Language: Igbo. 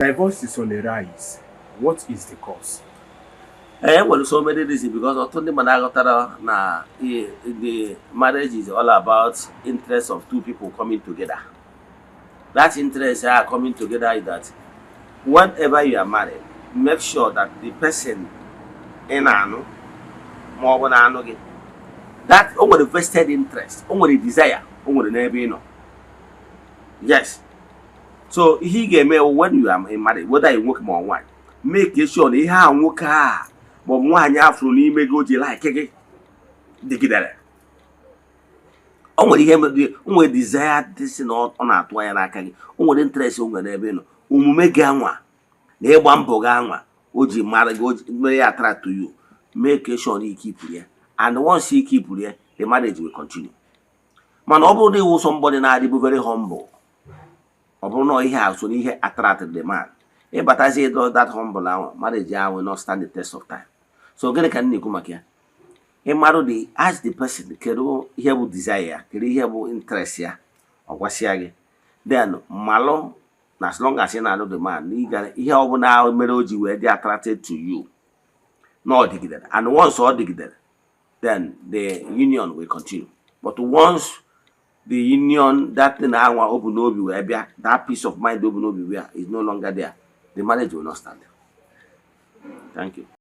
Divorce is on the rise. What is the cause? Well, so many reasons because Otundi Managotara na the marriage is all about interest of two people coming together. That interest are coming together is that whenever you are married, make sure that the person in anu more than anu that only vested interest, only desire, only never. Yes. So he gave me when you are married, whether you work more one, make sure they have work but one afro n'ime go ji like digidere. O nwere ihe o nwere desire this na ọ na-atụ anya n'aka gị. O nwere interest o nwere n'ebe ị nọ. Omume gị anwa na ịgba mbọ gị anwa o ji mara gị o ji mere ya attract to you. Make sure you keep it. And once you keep it, the marriage will continue. Mana ọ bụrụ na iwu somebody na-adịbụ very humble. Ọ bụrụ na ihe a so n'ihe attract the man. Ịbatazie that humble ahụ, marriage ahụ will not stand the test of time. So gịnị ka m na-ekwu maka ya? Ịmarụ the ask the person kedu ihe bụ desire ya, kedu ihe bụ interest ya, ọ gwasịa gị. Then malụ na as long as ị na-alụ the man, ihe ọbụla mere o ji wee dị attracted to you na ọ dịgidere. And once ọ dịgidere, then the union will continue. But once the union, that thing anwa open obi wee bịa, that peace of mind open obi where is no longer there, the marriage will not stand. Thank you.